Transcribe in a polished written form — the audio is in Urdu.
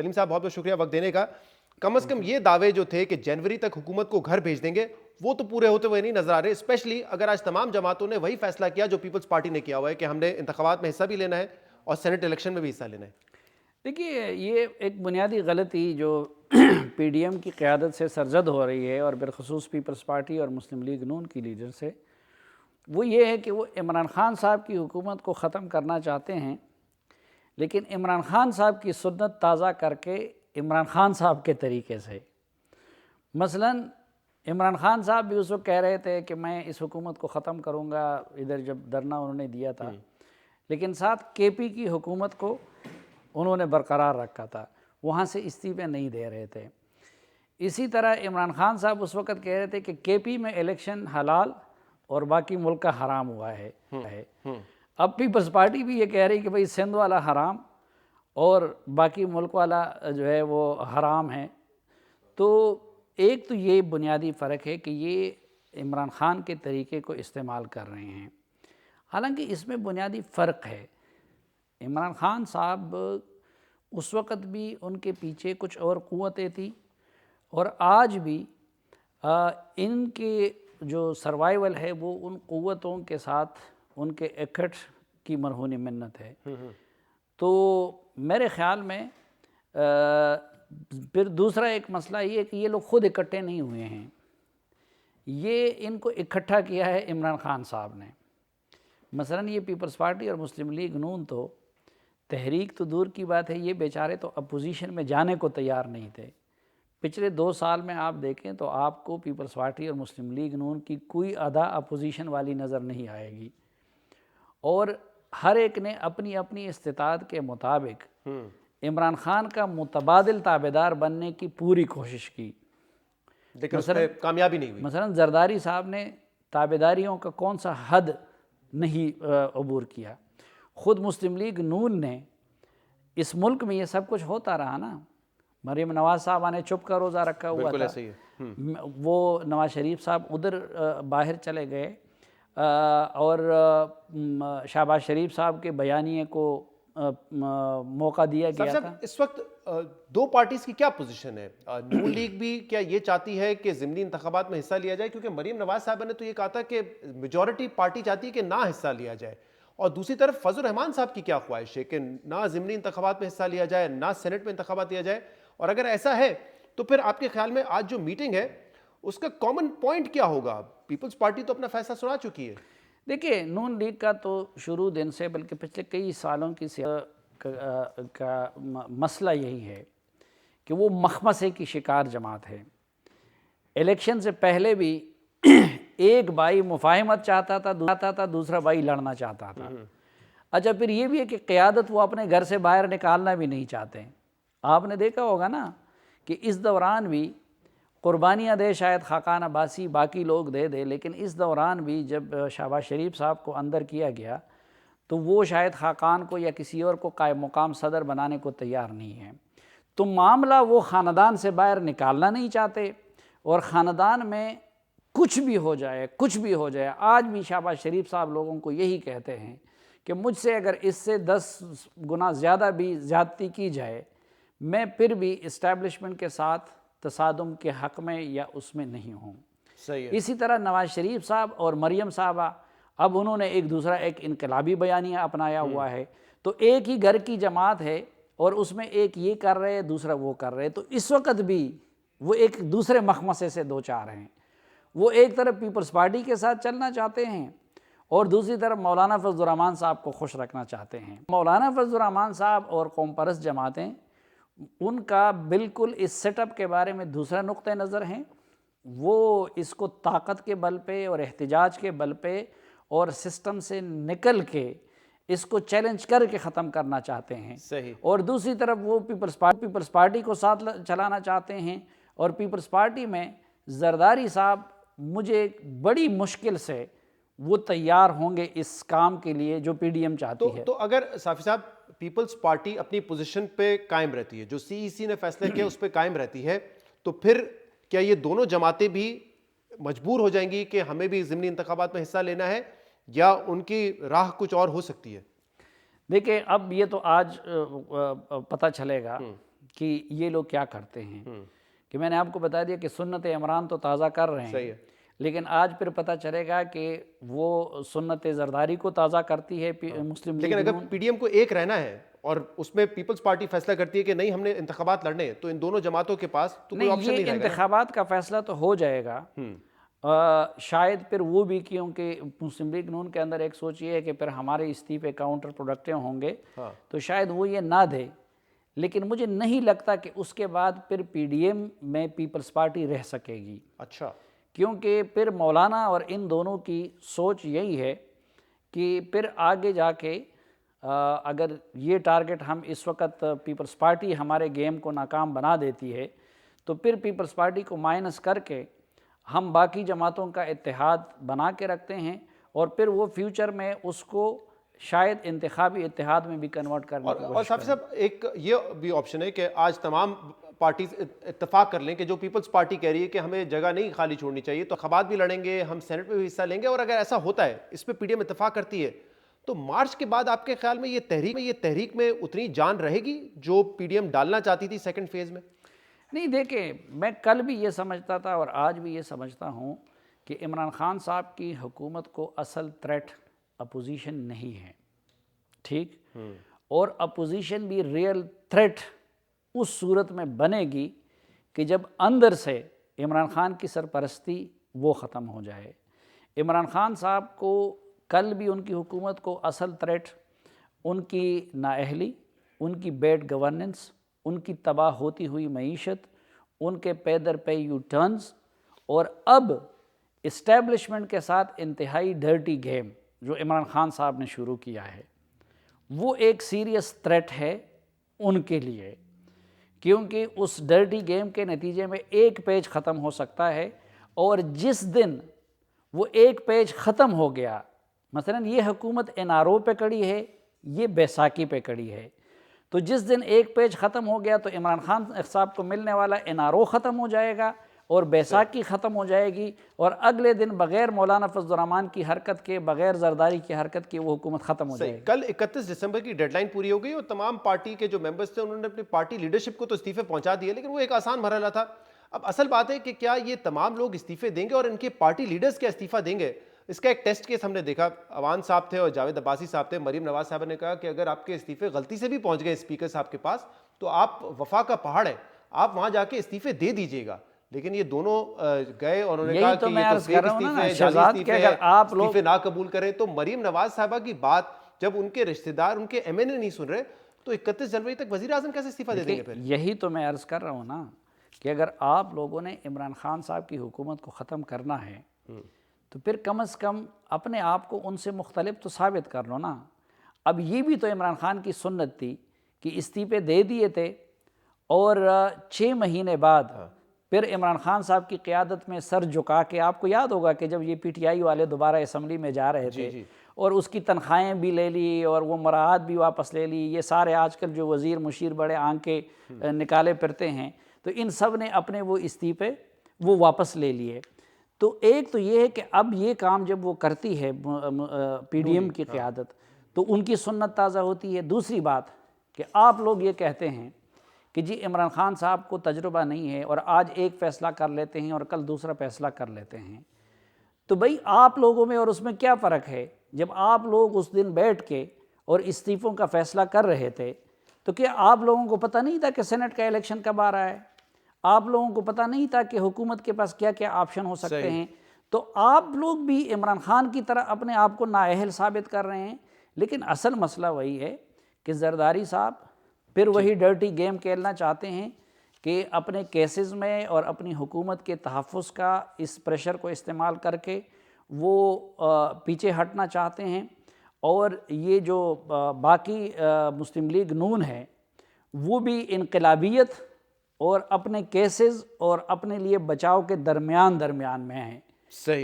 سلیم صاحب بہت بہت شکریہ وقت دینے کا. کم از کم یہ دعوے جو تھے کہ جنوری تک حکومت کو گھر بھیج دیں گے وہ تو پورے ہوتے ہوئے نہیں نظر آ رہے, اسپیشلی اگر آج تمام جماعتوں نے وہی فیصلہ کیا جو پیپلز پارٹی نے کیا ہوا ہے کہ ہم نے انتخابات میں حصہ بھی لینا ہے اور سینٹ الیکشن میں بھی حصہ لینا ہے. دیکھیے یہ ایک بنیادی غلطی جو پی ڈی ایم کی قیادت سے سرزد ہو رہی ہے اور بالخصوص پیپلز پارٹی اور مسلم لیگ نون کی لیڈر سے, وہ یہ ہے کہ وہ عمران خان صاحب کی حکومت کو ختم کرنا چاہتے ہیں, لیکن عمران خان صاحب کی سنت تازہ کر کے عمران خان صاحب کے طریقے سے. مثلاً عمران خان صاحب بھی اس وقت کہہ رہے تھے کہ میں اس حکومت کو ختم کروں گا, ادھر جب دھرنا انہوں نے دیا تھا, لیکن ساتھ کے پی کی حکومت کو انہوں نے برقرار رکھا تھا, وہاں سے استعفے نہیں دے رہے تھے. اسی طرح عمران خان صاحب اس وقت کہہ رہے تھے کہ کے پی میں الیکشن حلال اور باقی ملک کا حرام ہوا ہے. اب پیپلز پارٹی بھی یہ کہہ رہی کہ بھئی سندھ والا حرام اور باقی ملک والا جو ہے وہ حرام ہے. تو ایک تو یہ بنیادی فرق ہے کہ یہ عمران خان کے طریقے کو استعمال کر رہے ہیں, حالانکہ اس میں بنیادی فرق ہے. عمران خان صاحب اس وقت بھی ان کے پیچھے کچھ اور قوتیں تھیں, اور آج بھی ان کے جو سروائیول ہے وہ ان قوتوں کے ساتھ ان کے اکٹھ کی مرہون منت ہے. تو میرے خیال میں پھر دوسرا ایک مسئلہ یہ ہے کہ یہ لوگ خود اکٹھے نہیں ہوئے ہیں, یہ ان کو اکٹھا کیا ہے عمران خان صاحب نے. مثلاً یہ پیپلز پارٹی اور مسلم لیگ نون تو تحریک تو دور کی بات ہے, یہ بیچارے تو اپوزیشن میں جانے کو تیار نہیں تھے. پچھلے 2 سال میں آپ دیکھیں تو آپ کو پیپلز پارٹی اور مسلم لیگ نون کی کوئی ادا اپوزیشن والی نظر نہیں آئے گی, اور ہر ایک نے اپنی اپنی استطاعت کے مطابق عمران خان کا متبادل تابعدار بننے کی پوری کوشش کی, لیکن اس میں کامیابی نہیں ہوئی. مثلاً زرداری صاحب نے تابعداریوں کا کون سا حد نہیں عبور کیا. خود مسلم لیگ نون نے, اس ملک میں یہ سب کچھ ہوتا رہا نا, مریم نواز صاحبہ نے چپ کا روزہ رکھا ہوا تھا, ایسے ہی ہے. وہ نواز شریف صاحب ادھر باہر چلے گئے, اور شہباز شریف صاحب کے بیانیے کو موقع دیا گیا تھا. اس وقت 2 پارٹیز کی کیا پوزیشن ہے؟ نون لیگ بھی کیا یہ چاہتی ہے کہ ضمنی انتخابات میں حصہ لیا جائے, کیونکہ مریم نواز صاحبہ نے تو یہ کہا تھا کہ میجورٹی پارٹی چاہتی ہے کہ نہ حصہ لیا جائے, اور دوسری طرف فضل الرحمان صاحب کی کیا خواہش ہے کہ نہ ضمنی انتخابات میں حصہ لیا جائے نہ سینٹ میں انتخابات لیا جائے. اور اگر ایسا ہے تو پھر آپ کے خیال میں آج جو میٹنگ ہے اس کا کامن پوائنٹ کیا ہوگا؟ پیپلز پارٹی تو اپنا فیصلہ سنا چکی ہے. دیکھیے نون لیگ کا تو شروع دن سے بلکہ پچھلے کئی سالوں کی کا مسئلہ یہی ہے کہ وہ مخمصے کی شکار جماعت ہے. الیکشن سے پہلے بھی ایک بھائی مفاہمت چاہتا تھا, دوسرا بھائی لڑنا چاہتا تھا. اچھا پھر یہ بھی ہے کہ قیادت وہ اپنے گھر سے باہر نکالنا بھی نہیں چاہتے. آپ نے دیکھا ہوگا نا کہ اس دوران بھی قربانیاں دے شاید خاقان عباسی باقی لوگ دے, لیکن اس دوران بھی جب شہباز شریف صاحب کو اندر کیا گیا تو وہ شاید خاقان کو یا کسی اور کو قائم مقام صدر بنانے کو تیار نہیں ہے. تو معاملہ وہ خاندان سے باہر نکالنا نہیں چاہتے, اور خاندان میں کچھ بھی ہو جائے. آج بھی شہباز شریف صاحب لوگوں کو یہی کہتے ہیں کہ مجھ سے اگر اس سے 10 گنا زیادہ بھی زیادتی کی جائے میں پھر بھی اسٹیبلشمنٹ کے ساتھ تصادم کے حق میں یا اس میں نہیں ہوں. صحیح ہے. اسی طرح نواز شریف صاحب اور مریم صاحبہ اب انہوں نے ایک انقلابی بیانیہ اپنایا ہوا ہے. تو ایک ہی گھر کی جماعت ہے اور اس میں ایک یہ کر رہے دوسرا وہ کر رہے, تو اس وقت بھی وہ ایک دوسرے مخمصے سے 2 چار ہیں. وہ ایک طرف پیپلز پارٹی کے ساتھ چلنا چاہتے ہیں اور دوسری طرف مولانا فضل الرحمان صاحب کو خوش رکھنا چاہتے ہیں. مولانا فضل الرحمان صاحب اور قوم پرست جماعتیں, ان کا بالکل اس سیٹ اپ کے بارے میں دوسرا نقطہ نظر ہیں. وہ اس کو طاقت کے بل پہ اور احتجاج کے بل پہ اور سسٹم سے نکل کے اس کو چیلنج کر کے ختم کرنا چاہتے ہیں. صحیح. اور دوسری طرف وہ پیپلز پارٹی کو ساتھ چلانا چاہتے ہیں, اور پیپلز پارٹی میں زرداری صاحب مجھے بڑی مشکل سے وہ تیار ہوں گے اس کام کے لیے جو پی ڈی ایم چاہتی ہے. تو اگر صافی صاحب پیپلز پارٹی اپنی پوزیشن پہ قائم رہتی ہے, جو سی ای سی نے فیصلہ کیا اس پہ قائم رہتی ہے, تو پھر کیا یہ دونوں جماعتیں بھی مجبور ہو جائیں گی کہ ہمیں بھی ضمنی انتخابات میں حصہ لینا ہے, یا ان کی راہ کچھ اور ہو سکتی ہے؟ دیکھیں اب یہ تو آج پتہ چلے گا کہ یہ لوگ کیا کرتے ہیں، کہ میں نے آپ کو بتا دیا کہ سنت عمران تو تازہ کر رہے صحیح ہیں، ہے، لیکن آج پھر پتہ چلے گا کہ وہ سنت زرداری کو تازہ کرتی ہے مسلم لیکن لیگ اگر نون۔ پی ڈی ایم کو ایک رہنا ہے اور اس میں پیپلز پارٹی فیصلہ کرتی ہے کہ نہیں ہم نے انتخابات لڑنے ہیں، تو ان دونوں جماعتوں کے پاس تو کوئی آپشن نہیں یہ رہے گا نا۔ انتخابات کا فیصلہ تو ہو جائے گا، شاید پھر وہ بھی، کیونکہ مسلم لیگ نون کے اندر ایک سوچ یہ ہے کہ پھر ہمارے استعفے کاؤنٹر پروڈکٹیو ہوں گے، تو شاید وہ یہ نہ دے، لیکن مجھے نہیں لگتا کہ اس کے بعد پھر پی ڈی ایم میں پیپلز پارٹی رہ سکے گی، اچھا، کیونکہ پھر مولانا اور ان دونوں کی سوچ یہی ہے کہ پھر آگے جا کے اگر یہ ٹارگٹ ہم اس وقت پیپلز پارٹی ہمارے گیم کو ناکام بنا دیتی ہے، تو پھر پیپلز پارٹی کو مائنس کر کے ہم باقی جماعتوں کا اتحاد بنا کے رکھتے ہیں، اور پھر وہ فیوچر میں اس کو شاید انتخابی اتحاد میں بھی کنورٹ کرنے کی اور کوشش صاحب کریں۔ صاحب ایک یہ بھی آپشن ہے کہ آج تمام پارٹیز اتفاق کر لیں کہ جو پیپلز پارٹی کہہ رہی ہے کہ ہمیں جگہ نہیں خالی چھوڑنی چاہیے، تو انتخابات بھی لڑیں گے، ہم سینٹ میں بھی حصہ لیں گے، اور اگر ایسا ہوتا ہے، اس پہ پی ڈی ایم اتفاق کرتی ہے، تو مارچ کے بعد آپ کے خیال میں یہ تحریک میں اتنی جان رہے گی جو پی ڈی ایم ڈالنا چاہتی تھی سیکنڈ فیز میں؟ نہیں، دیکھیں، میں کل بھی یہ سمجھتا تھا اور آج بھی یہ سمجھتا ہوں کہ عمران خان صاحب کی حکومت کو اصل تھریٹ اپوزیشن نہیں ہے، ٹھیک، اور اپوزیشن بھی ریئل تھریٹ اس صورت میں بنے گی کہ جب اندر سے عمران خان کی سرپرستی وہ ختم ہو جائے۔ عمران خان صاحب کو کل بھی ان کی حکومت کو اصل تھریٹ ان کی نااہلی، ان کی بیڈ گورننس، ان کی تباہ ہوتی ہوئی معیشت، ان کے پے در پے یو ٹرنز، اور اب اسٹیبلشمنٹ کے ساتھ انتہائی ڈرٹی گیم جو عمران خان صاحب نے شروع کیا ہے، وہ ایک سیریس تھریٹ ہے ان کے لیے، کیونکہ اس ڈرٹی گیم کے نتیجے میں ایک پیج ختم ہو سکتا ہے، اور جس دن وہ ایک پیج ختم ہو گیا، مثلا یہ حکومت این آر او پہ کڑی ہے، یہ بیساکھی پہ کڑی ہے، تو جس دن ایک پیج ختم ہو گیا تو عمران خان صاحب کو ملنے والا این آر او ختم ہو جائے گا اور بیساکھی ختم ہو جائے گی، اور اگلے دن بغیر مولانا فضل الرحمان کی حرکت کے، بغیر زرداری کی حرکت کے، وہ حکومت ختم ہو جائے گی۔ کل 31 دسمبر کی ڈیڈ لائن پوری ہو گئی اور تمام پارٹی کے جو ممبرز تھے انہوں نے اپنی پارٹی لیڈرشپ کو تو استعفے پہنچا دیے، لیکن وہ ایک آسان مرحلہ تھا۔ اب اصل بات ہے کہ کیا یہ تمام لوگ استعفے دیں گے اور ان کے پارٹی لیڈرز کیا استعفیٰ دیں گے؟ اس کا ایک ٹیسٹ کیس ہم نے دیکھا، اوان صاحب تھے اور جاوید عباسی صاحب تھے، مریم نواز صاحب نے کہا کہ اگر آپ کے استعفے غلطی سے بھی پہنچ گئے اسپیکر صاحب کے پاس تو آپ وفا کا پہاڑ ہے، آپ وہاں جا کے استعفے دے دیجیے گا، لیکن یہ دونوں گئے اور انہوں نے کہا کہ یہ تو فیک استعفے ہیں، جعلی استعفے ہیں، استعفے نہ قبول کریں۔ تو مریم نواز صاحبہ کی بات جب ان کے رشتہ دار، ان کے ایم این اے نہیں سن رہے، تو 31 جنوری تک وزیر اعظم کیسے استعفیٰ دے دیں گے پھر؟ یہی تو میں عرض کر رہا ہوں نا کہ اگر آپ لوگوں نے عمران خان صاحب کی حکومت کو ختم کرنا ہے تو پھر کم از کم اپنے آپ کو ان سے مختلف تو ثابت کر لو نا۔ اب یہ بھی تو عمران خان کی سنت تھی کہ استعفے دے دیے تھے اور 6 مہینے بعد پھر عمران خان صاحب کی قیادت میں سر جھکا کے، آپ کو یاد ہوگا کہ جب یہ پی ٹی آئی والے دوبارہ اسمبلی میں جا رہے تھے اور اس کی تنخواہیں بھی لے لی اور وہ مراعات بھی واپس لے لی، یہ سارے آج کل جو وزیر مشیر بڑے آنکھیں نکالے پھرتے ہیں، تو ان سب نے اپنے وہ استعفے وہ واپس لے لیے۔ تو ایک تو یہ ہے کہ اب یہ کام جب وہ کرتی ہے پی ڈی ایم کی قیادت تو ان کی سنت تازہ ہوتی ہے۔ دوسری بات کہ آپ لوگ یہ کہتے ہیں کہ جی عمران خان صاحب کو تجربہ نہیں ہے اور آج ایک فیصلہ کر لیتے ہیں اور کل دوسرا فیصلہ کر لیتے ہیں، تو بھئی آپ لوگوں میں اور اس میں کیا فرق ہے؟ جب آپ لوگ اس دن بیٹھ کے اور استعفوں کا فیصلہ کر رہے تھے تو کیا آپ لوگوں کو پتہ نہیں تھا کہ سینٹ کا الیکشن کب آ رہا ہے؟ آپ لوگوں کو پتہ نہیں تھا کہ حکومت کے پاس کیا کیا آپشن ہو سکتے ہیں؟ تو آپ لوگ بھی عمران خان کی طرح اپنے آپ کو نااہل ثابت کر رہے ہیں، لیکن اصل مسئلہ وہی ہے کہ زرداری صاحب پھر وہی ڈرٹی گیم کھیلنا چاہتے ہیں کہ اپنے کیسز میں اور اپنی حکومت کے تحفظ کا اس پریشر کو استعمال کر کے وہ پیچھے ہٹنا چاہتے ہیں، اور یہ جو باقی مسلم لیگ نون ہے وہ بھی انقلابیت اور اپنے کیسز اور اپنے لیے بچاؤ کے درمیان میں ہیں۔ صحیح۔